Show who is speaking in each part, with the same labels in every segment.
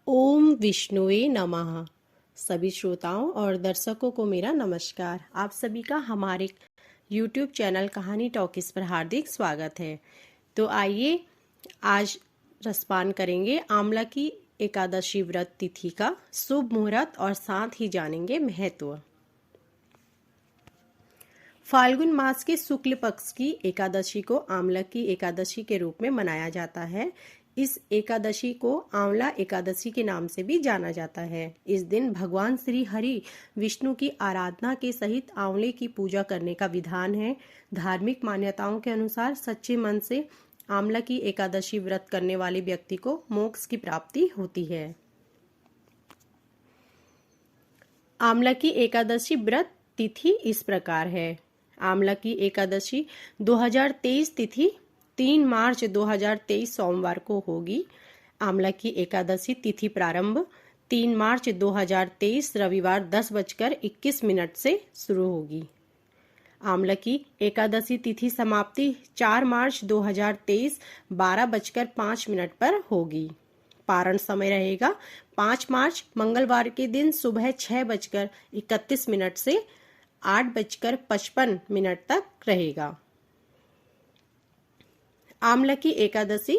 Speaker 1: ओम विष्णुवे नमः। सभी श्रोताओं और दर्शकों को मेरा नमस्कार। आप सभी का हमारे YouTube चैनल कहानी टॉकीज पर हार्दिक स्वागत है। तो आइए आज रसपान करेंगे आंवला की एकादशी व्रत तिथि का शुभ मुहूर्त और साथ ही जानेंगे महत्व। फाल्गुन मास के शुक्ल पक्ष की एकादशी को आंवला की एकादशी के रूप में मनाया जाता है। इस एकादशी को आंवला एकादशी के नाम से भी जाना जाता है। इस दिन भगवान श्री हरि विष्णु की आराधना के सहित आंवले की पूजा करने का विधान है। धार्मिक मान्यताओं के अनुसार सच्चे मन से आंवला की एकादशी व्रत करने वाले व्यक्ति को मोक्ष की प्राप्ति होती है। आंवला की एकादशी व्रत तिथि इस प्रकार है। आंवला की एकादशी 2023 तिथि 3 मार्च 2023 सोमवार को होगी। आंवला की एकादशी तिथि प्रारंभ 3 मार्च 2023 रविवार 10:21 से शुरू होगी। आंवला की एकादशी तिथि समाप्ति 4 मार्च 2023 12:05 पर होगी। पारण समय रहेगा 5 मार्च मंगलवार के दिन सुबह 6:31 से 8:55 तक रहेगा। आंवला की एकादशी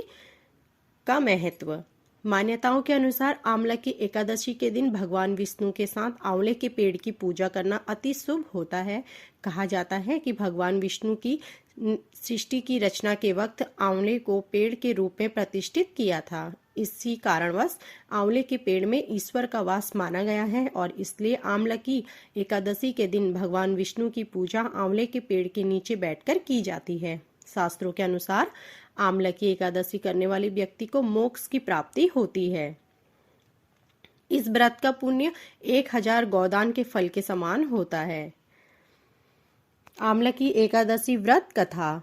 Speaker 1: का महत्व। मान्यताओं के अनुसार आंवला की एकादशी के दिन भगवान विष्णु के साथ आंवले के पेड़ की पूजा करना अति शुभ होता है। कहा जाता है कि भगवान विष्णु की सृष्टि की रचना के वक्त आंवले को पेड़ के रूप में प्रतिष्ठित किया था। इसी कारणवश आंवले के पेड़ में ईश्वर का वास माना गया है और इसलिए आंवला की एकादशी के दिन भगवान विष्णु की पूजा आंवले के पेड़ के नीचे बैठकर की जाती है। शास्त्रों के अनुसार आंवला की एकादशी करने वाले व्यक्ति को मोक्ष की प्राप्ति होती है। इस व्रत का पुण्य 1000 गौदान के फल के समान होता है। आंवला की एकादशी व्रत कथा।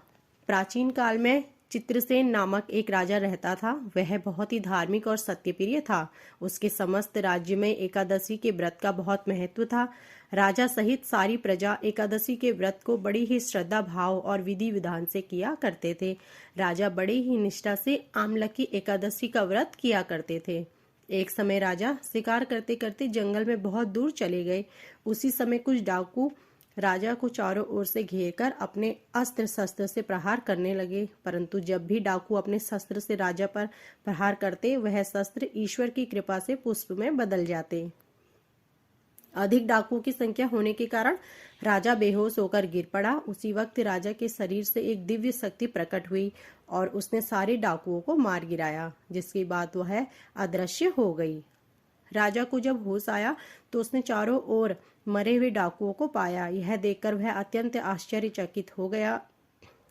Speaker 1: प्राचीन काल में चित्रसेन नामक एक राजा रहता था। वह बहुत ही धार्मिक और सत्यप्रिय था। उसके समस्त राज्य में एकादशी के व्रत का बहुत महत्व था। राजा सहित सारी प्रजा एकादशी के व्रत को बड़ी ही श्रद्धा भाव और विधि विधान से किया करते थे। राजा बड़े ही निष्ठा से आंवला की एकादशी का व्रत किया करते थे। एक समय राजा शिकार करते करते जंगल में बहुत दूर चले गए। उसी समय कुछ डाकू राजा को चारों ओर से घेरकर अपने अस्त्र शस्त्र से प्रहार करने लगे, परंतु जब भी डाकू अपने शस्त्र से राजा पर प्रहार करते वह शस्त्र ईश्वर की कृपा से पुष्प में बदल जाते। अधिक डाकुओं की संख्या होने के कारण राजा बेहोश होकर गिर पड़ा। उसी वक्त राजा के शरीर से एक दिव्य शक्ति प्रकट हुई और उसने सारे डाकुओं को मार गिराया, जिसके बाद वह अदृश्य हो गई। राजा को जब होश आया तो उसने चारों ओर मरे हुए डाकुओं को पाया। यह देखकर वह अत्यंत आश्चर्यचकित हो गया।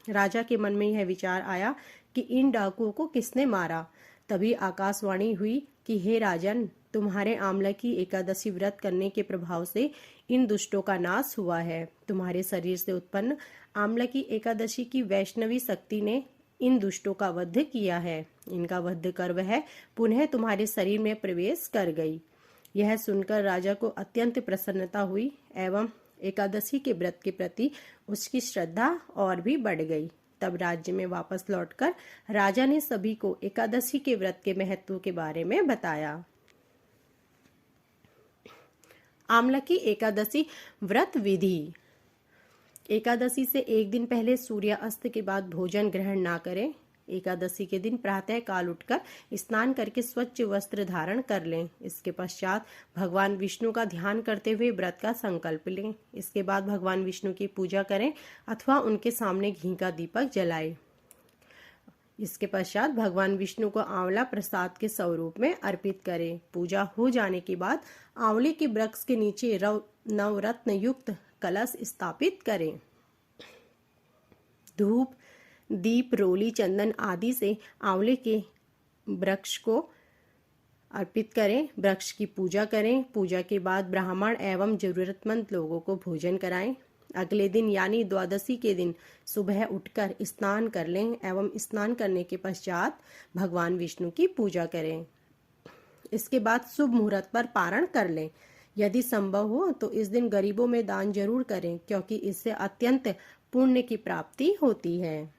Speaker 1: राजा के मन में यह विचार आया कि इन डाकुओं को किसने मारा। तभी आकाशवाणी हुई कि हे राजन, तुम्हारे आंवला की एकादशी व्रत करने के प्रभाव से इन दुष्टों का नाश हुआ है। तुम्हारे शरीर से उत्पन्न आंवला की एकादशी की वैष्णवी शक्ति ने इन दुष्टों का वध किया है। इनका वध कर वह पुनः तुम्हारे शरीर में प्रवेश कर गई। यह सुनकर राजा को अत्यंत प्रसन्नता हुई एवं एकादशी के व्रत के प्रति उसकी श्रद्धा और भी बढ़ गई। तब राज्य में वापस लौटकर राजा ने सभी को एकादशी के व्रत के महत्व के बारे में बताया। आंवला की एकादशी व्रत विधि। एकादशी से एक दिन पहले सूर्यास्त के बाद भोजन ग्रहण ना करें। एकादशी के दिन प्रातः काल उठकर स्नान करके स्वच्छ वस्त्र धारण कर लें। इसके पश्चात भगवान विष्णु का ध्यान करते हुए व्रत का संकल्प लें। इसके बाद भगवान विष्णु की पूजा करें अथवा उनके सामने घी का दीपक जलाएं। इसके पश्चात भगवान विष्णु को आंवला प्रसाद के स्वरूप में अर्पित करें। पूजा हो जाने के बाद आंवले के वृक्ष के नीचे नवरत्न युक्त कलश स्थापित करें। धूप दीप रोली चंदन आदि से आंवले के वृक्ष को अर्पित करें। वृक्ष की पूजा करें। पूजा के बाद ब्राह्मण एवं जरूरतमंद लोगों को भोजन कराएं। अगले दिन यानी द्वादशी के दिन सुबह उठकर स्नान कर लें एवं स्नान करने के पश्चात भगवान विष्णु की पूजा करें। इसके बाद शुभ मुहूर्त पर पारण कर लें। यदि संभव हो तो इस दिन गरीबों में दान जरूर करें, क्योंकि इससे अत्यंत पुण्य की प्राप्ति होती है।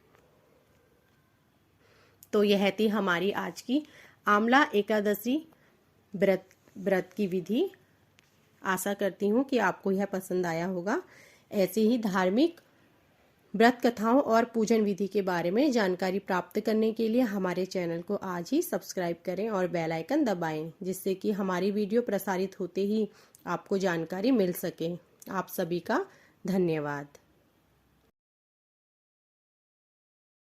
Speaker 1: तो यह थी हमारी आज की आंवला एकादशी व्रत की विधि। आशा करती हूँ कि आपको यह पसंद आया होगा। ऐसे ही धार्मिक व्रत कथाओं और पूजन विधि के बारे में जानकारी प्राप्त करने के लिए हमारे चैनल को आज ही सब्सक्राइब करें और बेल आइकन दबाएं, जिससे कि हमारी वीडियो प्रसारित होते ही आपको जानकारी मिल सके। आप सभी का धन्यवाद।